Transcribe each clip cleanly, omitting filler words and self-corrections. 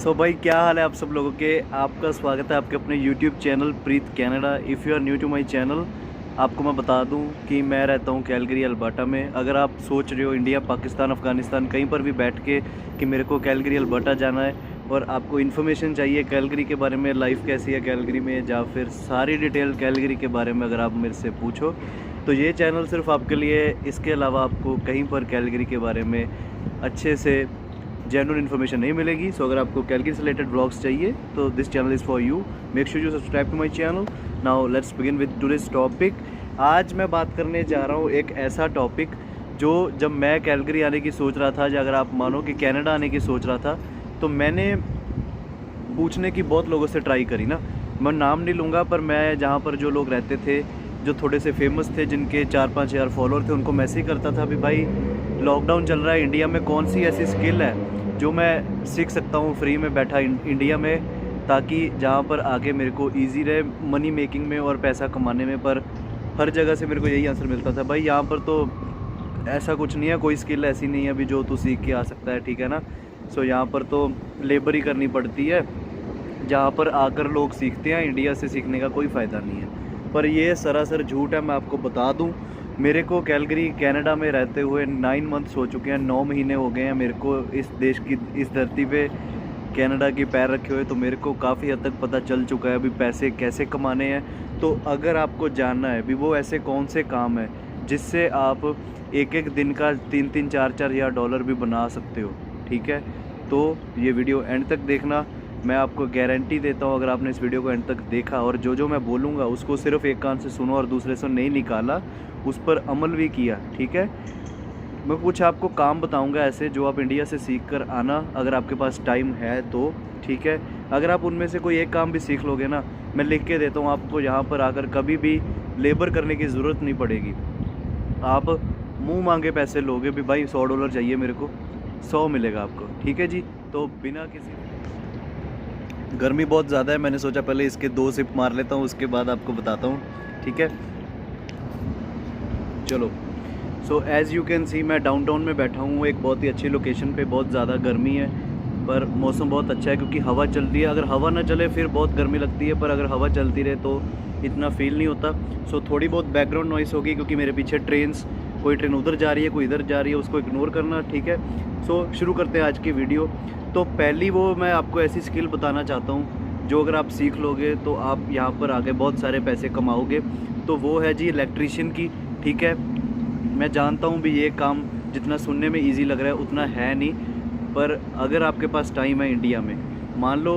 सो भाई क्या हाल है आप सब लोगों के। आपका स्वागत है आपके अपने YouTube channel Preet Canada. If you are new to my channel, आपको मैं बता दूं कि मैं रहता हूं कैलगरी अल्बर्टा में। अगर आप सोच रहे हो इंडिया, पाकिस्तान, अफ़गानिस्तान कहीं पर भी बैठ के कि मेरे को कैलगरी अल्बर्टा जाना है और आपको इन्फॉर्मेशन चाहिए कैलगरी के बारे में, लाइफ कैसी है कैलगरी में, या फिर सारी डिटेल कैलगरी के बारे में अगर आप मेरे से पूछो तो ये चैनल सिर्फ आपके लिए। इसके अलावा आपको कहीं पर कैलगरी के बारे में अच्छे से जेन्युइन इन्फॉर्मेशन नहीं मिलेगी। सो अगर आपको कैलगरी से रिलेटेड व्लॉग्स चाहिए तो this channel is for you. Make sure you subscribe to my channel. Now let's begin with today's topic. आज मैं बात करने जा रहा हूँ एक ऐसा टॉपिक जो जब मैं कैलगरी आने की सोच रहा था, या अगर आप मानो कि कनाडा आने की सोच रहा था, तो मैंने पूछने की बहुत लोगों से ट्राई करी ना। मैं नाम नहीं लूँगा, पर मैं जहाँ पर जो लोग रहते थे, जो थोड़े से फेमस थे, जिनके 4-5 हज़ार फॉलोअर थे, उनको मैसेज करता था भी भाई लॉकडाउन चल रहा है इंडिया में, कौन सी ऐसी स्किल है जो मैं सीख सकता हूँ फ्री में बैठा इंडिया में, ताकि जहाँ पर आगे मेरे को ईजी रहे मनी मेकिंग में और पैसा कमाने में। पर हर जगह से मेरे को यही आंसर मिलता था, भाई यहाँ पर तो ऐसा कुछ नहीं है, कोई स्किल ऐसी नहीं है अभी जो तू सीख के आ सकता है, ठीक है ना। सो यहाँ पर तो लेबर ही करनी पड़ती है, जहाँ पर आकर लोग सीखते हैं। इंडिया से सीखने का कोई फ़ायदा नहीं है। पर ये सरासर झूठ है, मैं आपको बता दूँ। मेरे को कैलगरी कनाडा में रहते हुए 9 मंथ्स हो चुके हैं, 9 महीने हो गए हैं मेरे को इस देश की, इस धरती पे कनाडा के पैर रखे हुए। तो मेरे को काफ़ी हद तक पता चल चुका है अभी पैसे कैसे कमाने हैं। तो अगर आपको जानना है भी वो ऐसे कौन से काम है जिससे आप एक एक दिन का 3-3, 4-4 हज़ार डॉलर भी बना सकते हो, ठीक है, तो ये वीडियो एंड तक देखना। मैं आपको गारंटी देता हूँ, अगर आपने इस वीडियो को एंड तक देखा और जो जो मैं बोलूँगा उसको सिर्फ एक कान से सुनो और दूसरे से नहीं निकाला, उस पर अमल भी किया, ठीक है। मैं कुछ आपको काम बताऊंगा ऐसे जो आप इंडिया से सीख कर आना, अगर आपके पास टाइम है तो, ठीक है। अगर आप उनमें से कोई एक काम भी सीख लोगे ना, मैं लिख के देता हूँ आपको, यहाँ पर आकर कभी भी लेबर करने की ज़रूरत नहीं पड़ेगी। आप मुँह मांगे पैसे लोगे भी, भाई $100 चाहिए मेरे को, 100 मिलेगा आपको, ठीक है जी। तो बिना किसी, गर्मी बहुत ज़्यादा है, मैंने सोचा पहले इसके 2 सिप मार लेता हूँ, उसके बाद आपको बताता हूँ, ठीक है। चलो, so as you can see मैं डाउनटाउन में बैठा हूँ, एक बहुत ही अच्छी लोकेशन पे। बहुत ज़्यादा गर्मी है पर मौसम बहुत अच्छा है क्योंकि हवा चल रही है। अगर हवा ना चले फिर बहुत गर्मी लगती है, पर अगर हवा चलती रहे तो इतना फील नहीं होता। सो थोड़ी बहुत बैकग्राउंड नॉइस होगी क्योंकि मेरे पीछे ट्रेन्स, कोई ट्रेन उधर जा रही है, कोई इधर जा रही है, उसको इग्नोर करना, ठीक है। सो शुरू करते हैं आज की वीडियो। तो पहली वो मैं आपको ऐसी स्किल बताना चाहता हूँ जो अगर आप सीख लोगे तो आप यहाँ पर आके बहुत सारे पैसे कमाओगे। तो वो है जी इलेक्ट्रीशियन की, ठीक है। मैं जानता हूँ भी ये काम जितना सुनने में इजी लग रहा है उतना है नहीं, पर अगर आपके पास टाइम है इंडिया में, मान लो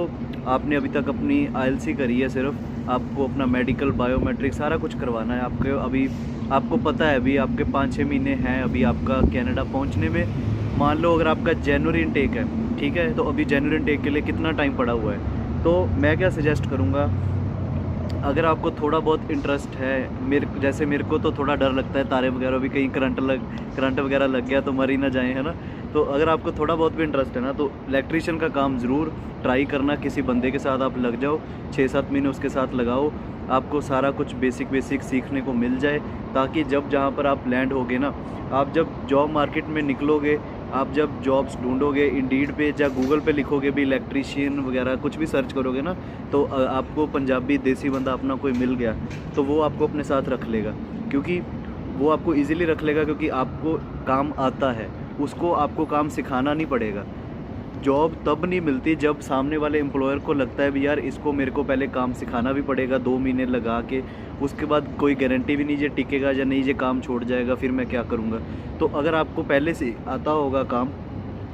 आपने अभी तक अपनी आईएलसी करी है, सिर्फ आपको अपना मेडिकल, बायोमेट्रिक सारा कुछ करवाना है आपके। अभी आपको पता है अभी आपके 5-6 महीने हैं अभी आपका कनाडा पहुँचने में। मान लो अगर आपका जनवरी इनटेक है, ठीक है, तो अभी जनवरी इनटेक के लिए कितना टाइम पड़ा हुआ है। तो मैं क्या सजेस्ट करूँगा, अगर आपको थोड़ा बहुत इंटरेस्ट है, जैसे मेरे को तो थोड़ा डर लगता है तारे वगैरह भी, कहीं करंट वगैरह लग गया तो मर ही ना जाए, है ना। तो अगर आपको थोड़ा बहुत भी इंटरेस्ट है ना, तो इलेक्ट्रीशियन का काम ज़रूर ट्राई करना। किसी बंदे के साथ आप लग जाओ, 6-7 महीने उसके साथ लगाओ, आपको सारा कुछ बेसिक सीखने को मिल जाए, ताकि जब जहाँ पर आप लैंड होगे ना, आप जब जॉब मार्केट में निकलोगे, आप जब जॉब्स ढूंढोगे, इंडीड पे या गूगल पे लिखोगे भी इलेक्ट्रीशियन वगैरह कुछ भी सर्च करोगे ना, तो आपको पंजाबी देसी बंदा अपना कोई मिल गया तो वो आपको अपने साथ रख लेगा, क्योंकि वो आपको इजीली रख लेगा, क्योंकि आपको काम आता है, उसको आपको काम सिखाना नहीं पड़ेगा। जॉब तब नहीं मिलती जब सामने वाले एम्प्लॉयर को लगता है भी यार इसको मेरे को पहले काम सिखाना भी पड़ेगा 2 महीने लगा के, उसके बाद कोई गारंटी भी नहीं ये टिकेगा या नहीं, ये काम छोड़ जाएगा, फिर मैं क्या करूँगा। तो अगर आपको पहले से आता होगा काम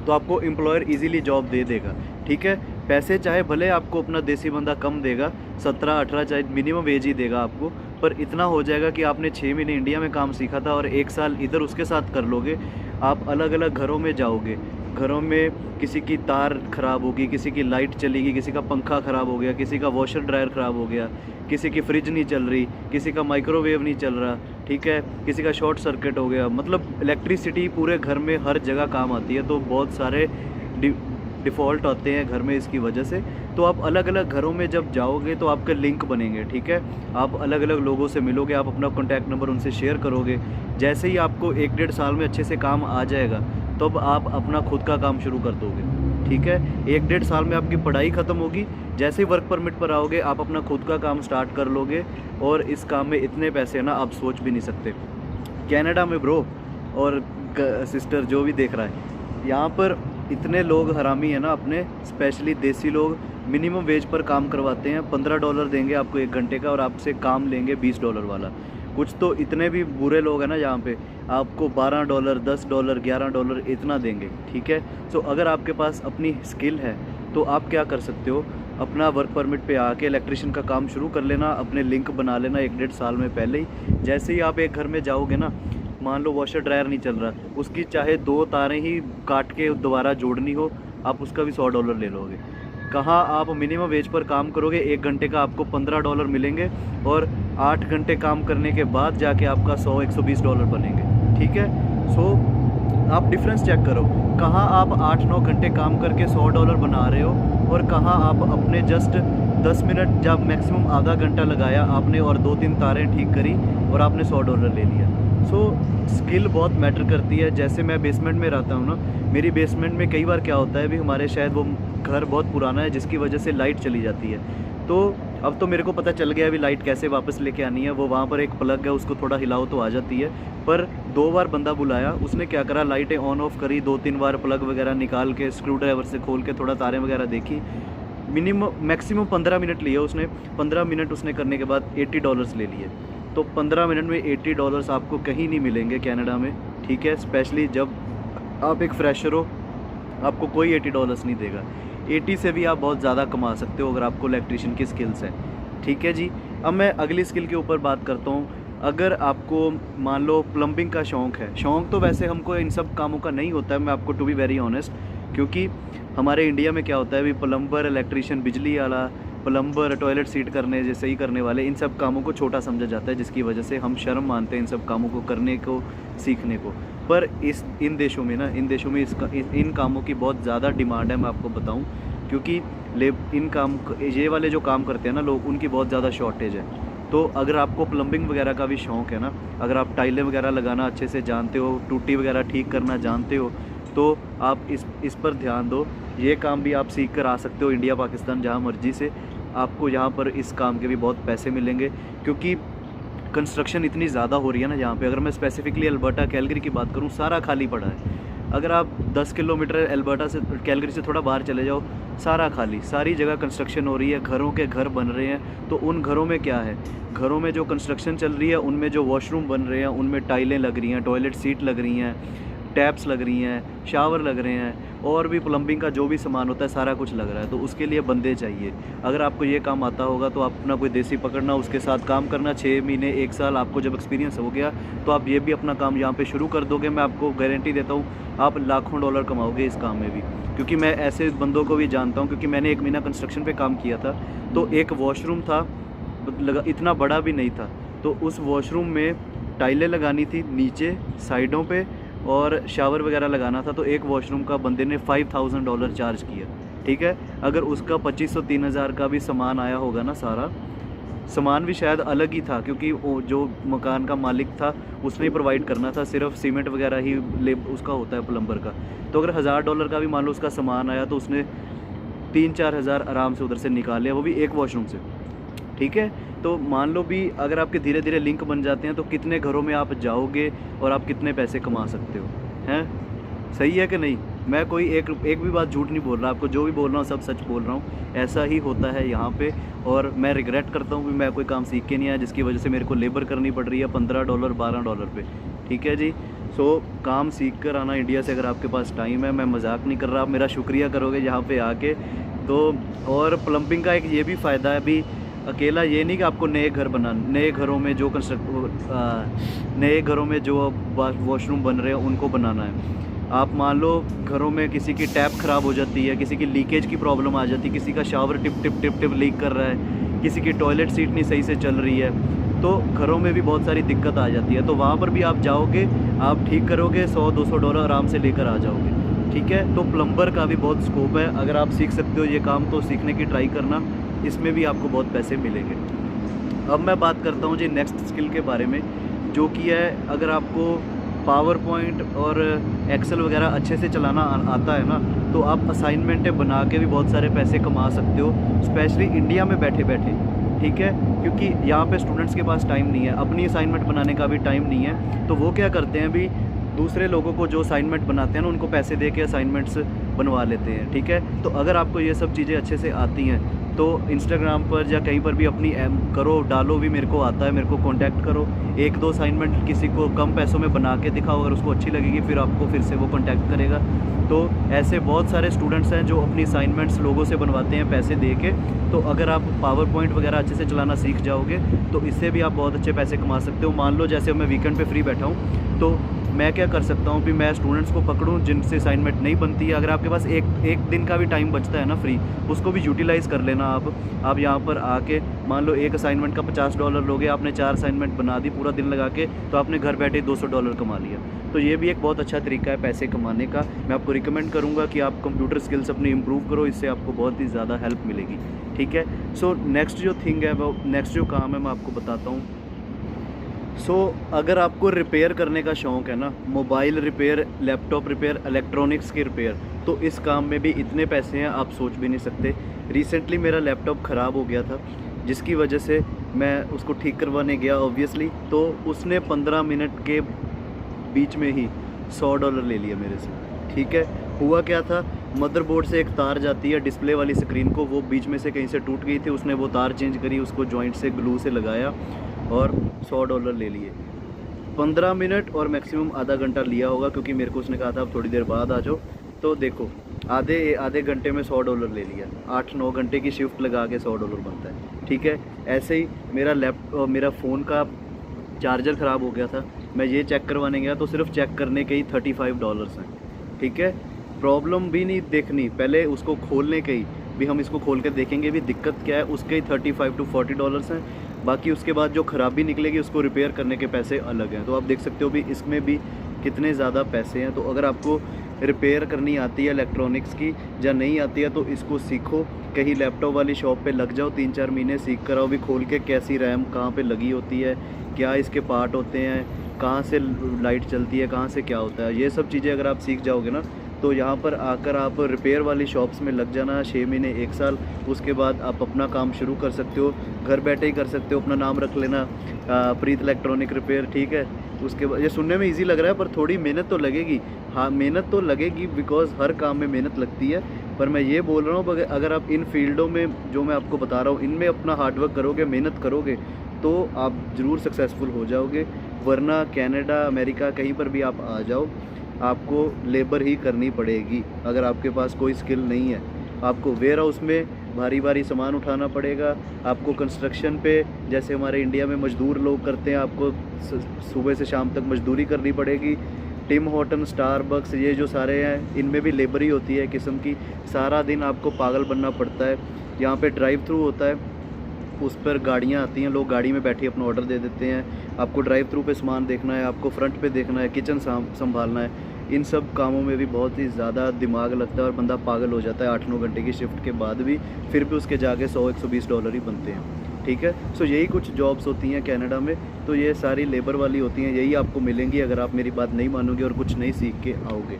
तो आपको एम्प्लॉयर इजीली जॉब दे देगा, ठीक है। पैसे चाहे भले आपको अपना देसी बंदा कम देगा, 17-18 चाहे मिनिमम वेज ही देगा आपको, पर इतना हो जाएगा कि आपने 6 महीने इंडिया में काम सीखा था और 1 साल इधर उसके साथ कर लोगे। आप अलग अलग घरों में जाओगे, घरों में किसी की तार ख़राब होगी, किसी की लाइट चलेगी, किसी का पंखा ख़राब हो गया, किसी का वॉशर ड्रायर ख़राब हो गया, किसी की फ्रिज नहीं चल रही, किसी का माइक्रोवेव नहीं चल रहा, ठीक है, किसी का शॉर्ट सर्किट हो गया। मतलब इलेक्ट्रिसिटी पूरे घर में हर जगह काम आती है, तो बहुत सारे डिफ़ॉल्ट आते हैं घर में इसकी वजह से। तो आप अलग अलग घरों में जब जाओगे तो आपके लिंक बनेंगे, ठीक है। आप अलग अलग लोगों से मिलोगे, आप अपना कॉन्टैक्ट नंबर उनसे शेयर करोगे। जैसे ही आपको 1-1.5 साल में अच्छे से काम आ जाएगा, तब आप अपना खुद का काम शुरू कर दोगे। ठीक है। 1-1.5 साल में आपकी पढ़ाई ख़त्म होगी, जैसे ही वर्क परमिट पर आओगे आप अपना खुद का काम स्टार्ट कर लोगे और इस काम में इतने पैसे हैं ना आप सोच भी नहीं सकते। कनाडा में ब्रो और सिस्टर जो भी देख रहा है, यहाँ पर इतने लोग हरामी हैं ना अपने, स्पेशली देसी लोग मिनिमम वेज पर काम करवाते हैं। $15 देंगे आपको 1 घंटे का और आपसे काम लेंगे $20 वाला। कुछ तो इतने भी बुरे लोग हैं ना यहाँ पे, आपको $12, $10, $11 इतना देंगे, ठीक है। सो अगर आपके पास अपनी स्किल है तो आप क्या कर सकते हो, अपना वर्क परमिट पे आके इलेक्ट्रिशियन का काम शुरू कर लेना, अपने लिंक बना लेना 1-1.5 साल में पहले ही। जैसे ही आप एक घर में जाओगे ना, मान लो वॉशर ड्रायर नहीं चल रहा, उसकी चाहे 2 तारें ही काट के दोबारा जोड़नी हो, आप उसका भी $100 ले लोगे। कहाँ आप मिनिमम वेज पर काम करोगे, 1 घंटे का आपको $15 मिलेंगे और 8 घंटे काम करने के बाद जाके आपका $100-120 बनेंगे, ठीक है। सो आप डिफरेंस चेक करो, कहाँ आप 8-9 घंटे काम करके $100 बना रहे हो और कहाँ आप अपने जस्ट 10 मिनट, जब मैक्सिमम आधा घंटा लगाया आपने और 2-3 तारें ठीक करी और आपने $100 ले लिया। सो स्किल बहुत मैटर करती है। जैसे मैं बेसमेंट में रहता हूँ ना, मेरी बेसमेंट में कई बार क्या होता है, अभी हमारे शायद वो घर बहुत पुराना है जिसकी वजह से लाइट चली जाती है। तो अब तो मेरे को पता चल गया अभी लाइट कैसे वापस लेके आनी है। वो वहाँ पर एक प्लग है, उसको थोड़ा हिलाओ तो आ जाती है। पर 2 बार बंदा बुलाया, उसने क्या करा, लाइटें ऑन ऑफ करी, 2-3 बार प्लग वगैरह निकाल के स्क्रू ड्राइवर से खोल के थोड़ा तारें वगैरह देखी। मिनिमम मैक्सिमम 15 मिनट लिए उसने। 15 मिनट उसने करने के बाद $80 ले लिए। तो 15 मिनट में $80 आपको कहीं नहीं मिलेंगे कनाडा में, ठीक है। स्पेशली जब आप एक फ्रेशर हो, आपको कोई $80 नहीं देगा। 80 से भी आप बहुत ज़्यादा कमा सकते हो अगर आपको इलेक्ट्रिशियन की स्किल्स है, ठीक है जी। अब मैं अगली स्किल के ऊपर बात करता हूँ। अगर आपको मान लो प्लम्बिंग का शौक़ है, शौक़ तो वैसे हमको इन सब कामों का नहीं होता है, मैं आपको टू बी वेरी ऑनेस्ट, क्योंकि हमारे इंडिया में क्या होता है, अभी प्लम्बर, इलेक्ट्रिशियन, बिजली वाला, प्लम्बर, टॉयलेट सीट करने जैसे ही करने वाले, इन सब कामों को छोटा समझा जाता है, जिसकी वजह से हम शर्म मानते हैं इन सब कामों को करने को, सीखने को। पर इन देशों में ना, इन कामों की बहुत ज़्यादा डिमांड है, मैं आपको बताऊं, क्योंकि ये वाले जो काम करते हैं ना लोग, उनकी बहुत ज़्यादा शॉर्टेज है। तो अगर आपको प्लम्बिंग वगैरह का भी शौक़ है ना, अगर आप टाइलें वगैरह लगाना अच्छे से जानते हो, टूटी वगैरह ठीक करना जानते हो, तो आप इस पर ध्यान दो। ये काम भी आप सीख कर आ सकते हो इंडिया, पाकिस्तान, जहाँ मर्जी से। आपको यहाँ पर इस काम के भी बहुत पैसे मिलेंगे, क्योंकि कंस्ट्रक्शन इतनी ज़्यादा हो रही है ना यहाँ पे। अगर मैं स्पेसिफिकली अल्बर्टा, कैलगरी की बात करूँ, सारा खाली पड़ा है। अगर आप 10 किलोमीटर अल्बर्टा से, कैलगरी से थोड़ा बाहर चले जाओ, सारा खाली, सारी जगह कंस्ट्रक्शन हो रही है, घरों के घर बन रहे हैं। तो उन घरों में क्या है, घरों में जो कंस्ट्रक्शन चल रही है उनमें जो वॉशरूम बन रहे हैं, उनमें टाइलें लग रही हैं, टॉयलेट सीट लग रही हैं, टैप्स लग रही हैं, शावर लग रहे हैं, और भी प्लम्बिंग का जो भी सामान होता है सारा कुछ लग रहा है। तो उसके लिए बंदे चाहिए। अगर आपको ये काम आता होगा तो आप अपना कोई देसी पकड़ना, उसके साथ काम करना, 6 महीने 1 साल, आपको जब एक्सपीरियंस हो गया तो आप ये भी अपना काम यहाँ पे शुरू कर दोगे। मैं आपको गारंटी देता हूँ आप लाखों डॉलर कमाओगे इस काम में भी, क्योंकि मैं ऐसे बंदों को भी जानता हूँ। क्योंकि मैंने 1 महीना कंस्ट्रक्शन पे काम किया था, तो एक वॉशरूम था, इतना बड़ा भी नहीं था, तो उस वॉशरूम में टाइलें लगानी थी नीचे साइडों पे और शावर वगैरह लगाना था। तो एक वॉशरूम का बंदे ने $5000 चार्ज किया, ठीक है। अगर उसका 2500-3000 का भी सामान आया होगा ना, सारा सामान भी शायद अलग ही था, क्योंकि वो जो मकान का मालिक था उसने ही प्रोवाइड करना था, सिर्फ सीमेंट वगैरह ही उसका होता है प्लम्बर का। तो अगर $1000 का भी मान लो उसका सामान आया, तो उसने 3-4 हज़ार आराम से उधर से निकाल लिया, वो भी एक वॉशरूम से, ठीक है। तो मान लो भी अगर आपके धीरे धीरे लिंक बन जाते हैं तो कितने घरों में आप जाओगे और आप कितने पैसे कमा सकते हो, हैं? सही है कि नहीं? मैं कोई एक भी बात झूठ नहीं बोल रहा, आपको जो भी बोल रहा हूँ सब सच बोल रहा हूँ। ऐसा ही होता है यहाँ पे, और मैं रिग्रेट करता हूँ कि मैं कोई काम सीख के नहीं आया, जिसकी वजह से मेरे को लेबर करनी पड़ रही है $15 $12 पे, ठीक है जी। सो काम सीख कर आना इंडिया से, अगर आपके पास टाइम है, मैं मजाक नहीं कर रहा, आप मेरा शुक्रिया करोगे यहाँ पे आके। तो और प्लम्बिंग का एक ये भी फ़ायदा है, अभी अकेला ये नहीं कि आपको नए घरों में जो नए घरों में जो वॉशरूम बन रहे हैं उनको बनाना है। आप मान लो घरों में किसी की टैप ख़राब हो जाती है, किसी की लीकेज की प्रॉब्लम आ जाती है, किसी का शावर टिप लीक कर रहा है, किसी की टॉयलेट सीट नहीं सही से चल रही है, तो घरों में भी बहुत सारी दिक्कत आ जाती है। तो वहाँ पर भी आप जाओगे, आप ठीक करोगे, $100-200 आराम से लेकर आ जाओगे, ठीक है। तो प्लम्बर का भी बहुत स्कोप है, अगर आप सीख सकते हो ये काम तो सीखने की ट्राई करना, इसमें भी आपको बहुत पैसे मिलेंगे। अब मैं बात करता हूँ जी नेक्स्ट स्किल के बारे में, जो कि है अगर आपको पावर पॉइंट और एक्सेल वगैरह अच्छे से चलाना आता है ना, तो आप असाइनमेंटें बना के भी बहुत सारे पैसे कमा सकते हो, स्पेशली इंडिया में बैठे बैठे, ठीक है। क्योंकि यहाँ पे स्टूडेंट्स के पास टाइम नहीं है, अपनी असाइनमेंट बनाने का भी टाइम नहीं है, तो वो क्या करते हैं अभी, दूसरे लोगों को जो असाइनमेंट बनाते हैं ना उनको पैसे दे के असाइनमेंट्स बनवा लेते हैं, ठीक है। तो अगर आपको ये सब चीज़ें अच्छे से आती हैं तो इंस्टाग्राम पर या कहीं पर भी अपनी करो, डालो भी, मेरे को आता है, मेरे को कांटेक्ट करो, एक दो असाइनमेंट किसी को कम पैसों में बना के दिखाओ, अगर उसको अच्छी लगेगी फिर आपको फिर से वो कांटेक्ट करेगा। तो ऐसे बहुत सारे स्टूडेंट्स हैं जो अपनी असाइनमेंट्स लोगों से बनवाते हैं पैसे दे के। तो अगर आप पावर पॉइंट वगैरह अच्छे से चलाना सीख जाओगे तो इससे भी आप बहुत अच्छे पैसे कमा सकते हो। मान लो जैसे मैं वीकेंड पे फ्री बैठा हूँ तो मैं क्या कर सकता हूँ कि मैं स्टूडेंट्स को पकड़ूँ जिनसे असाइनमेंट नहीं बनती है। अगर आपके पास एक दिन का भी टाइम बचता है ना फ्री, उसको भी यूटिलाइज़ कर लेना आप यहाँ पर आके, मान लो एक असाइनमेंट का $50 लोगे, आपने 4 असाइनमेंट बना दी पूरा दिन लगा के, तो आपने घर बैठे $200 कमा लिया। तो ये भी एक बहुत अच्छा तरीका है पैसे कमाने का। मैं आपको रिकमेंड करूँगा कि आप कंप्यूटर स्किल्स अपनी इम्प्रूव करो, इससे आपको बहुत ही ज़्यादा हेल्प मिलेगी, ठीक है। सो नेक्स्ट जो थिंग है वो, नेक्स्ट जो काम है मैं आपको बताता हूँ। अगर आपको रिपेयर करने का शौक़ है ना, mobile repair, laptop repair, electronics की रिपेयर, तो इस काम में भी इतने पैसे हैं आप सोच भी नहीं सकते। रिसेंटली मेरा लैपटॉप ख़राब हो गया था जिसकी वजह से मैं उसको ठीक करवाने गया ऑब्वियसली, तो उसने 15 मिनट के बीच में ही $100 ले लिया मेरे से, ठीक है। हुआ क्या था, मदरबोर्ड से एक तार जाती है डिस्प्ले वाली स्क्रीन को, वो बीच में से कहीं से टूट गई थी, उसने वो तार चेंज करी, उसको जॉइंट से ग्लू से लगाया और $100 ले लिए। 15 मिनट और मैक्सिमम आधा घंटा लिया होगा, क्योंकि मेरे को उसने कहा था आप थोड़ी देर बाद आ जाओ। तो देखो आधे घंटे में $100 ले लिया। 8-9 घंटे की शिफ्ट लगा के $100 बनता है, ठीक है। ऐसे ही मेरा फ़ोन का चार्जर ख़राब हो गया था, मैं ये चेक करवाने गया तो सिर्फ चेक करने के ही $35 हैं, ठीक है। प्रॉब्लम भी नहीं देखनी, पहले उसको खोलने के ही भी, हम इसको खोल के देखेंगे भी दिक्कत क्या है, उसके ही $35 to $40 हैं। बाकी उसके बाद जो ख़राबी निकलेगी उसको रिपेयर करने के पैसे अलग हैं। तो आप देख सकते हो भी इसमें भी कितने ज़्यादा पैसे हैं। तो अगर आपको रिपेयर करनी आती है इलेक्ट्रॉनिक्स की या नहीं आती है तो इसको सीखो, कहीं लैपटॉप वाली शॉप पे लग जाओ, 3-4 महीने सीख कर आओ भी, खोल के कैसी रैम कहाँ पे लगी होती है, क्या इसके पार्ट होते हैं, कहाँ से लाइट चलती है, कहाँ से क्या होता है, ये सब चीज़ें अगर आप सीख जाओगे ना तो यहाँ पर आकर आप रिपेयर वाली शॉप्स में लग जाना 6 महीने 1 साल, उसके बाद आप अपना काम शुरू कर सकते हो, घर बैठे ही कर सकते हो। अपना नाम रख लेना प्रीत इलेक्ट्रॉनिक रिपेयर, ठीक है। उसके बाद, ये सुनने में इजी लग रहा है पर थोड़ी मेहनत तो लगेगी, हाँ मेहनत तो लगेगी, बिकॉज़ हर काम में मेहनत लगती है। पर मैं ये बोल रहा हूँ अगर आप इन फील्डों में जो मैं आपको बता रहा हूँ इनमें अपना हार्डवर्क करोगे, मेहनत करोगे तो आप ज़रूर सक्सेसफुल हो जाओगे। वरना कनाडा, अमेरिका कहीं पर भी आप आ जाओ, आपको लेबर ही करनी पड़ेगी अगर आपके पास कोई स्किल नहीं है। आपको वेयर हाउस में भारी भारी सामान उठाना पड़ेगा, आपको कंस्ट्रक्शन पे जैसे हमारे इंडिया में मज़दूर लोग करते हैं, आपको सुबह से शाम तक मजदूरी करनी पड़ेगी। टिम हॉर्टन, स्टारबक्स, ये जो सारे हैं इनमें भी लेबर ही होती है किस्म की, सारा दिन आपको पागल बनना पड़ता है। यहाँ पे ड्राइव थ्रू होता है, उस पर गाड़ियाँ आती हैं, लोग गाड़ी में बैठे अपना ऑर्डर दे देते हैं, आपको ड्राइव थ्रू पे सामान देखना है, आपको फ्रंट पे देखना है, किचन संभालना है। इन सब कामों में भी बहुत ही ज़्यादा दिमाग लगता है और बंदा पागल हो जाता है 8-9 घंटे की शिफ्ट के बाद भी, फिर भी उसके जाके $100-120 ही बनते हैं, ठीक है। सो यही कुछ जॉब्स होती हैं कनाडा में, तो ये सारी लेबर वाली होती हैं, यही आपको मिलेंगी अगर आप मेरी बात नहीं मानोगे और कुछ नहीं सीख के आओगे,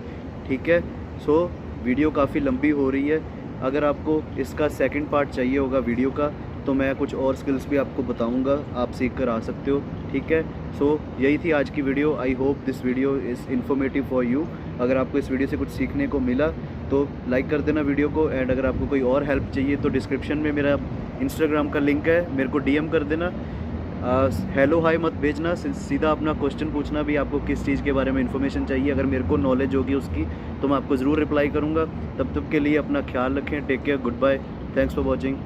ठीक है। सो वीडियो काफ़ी लंबी हो रही है, अगर आपको इसका सेकंड पार्ट चाहिए होगा वीडियो का तो मैं कुछ और स्किल्स भी आपको बताऊंगा, आप सीख कर आ सकते हो, ठीक है। सो यही थी आज की video. I hope this video is informative for you. अगर आपको इस वीडियो से कुछ सीखने को मिला तो लाइक कर देना वीडियो को, एंड अगर आपको कोई और हेल्प चाहिए तो डिस्क्रिप्शन में मेरा इंस्टाग्राम का लिंक है, मेरे को DM कर देना। हेलो हाय मत भेजना, सीधा अपना क्वेश्चन पूछना भी, आपको किस चीज़ के बारे में इन्फॉर्मेशन चाहिए। अगर मेरे को नॉलेज होगी उसकी तो मैं आपको ज़रूर रिप्लाई करूँगा। तब तक के लिए अपना ख्याल रखें, take care, goodbye, thanks for watching.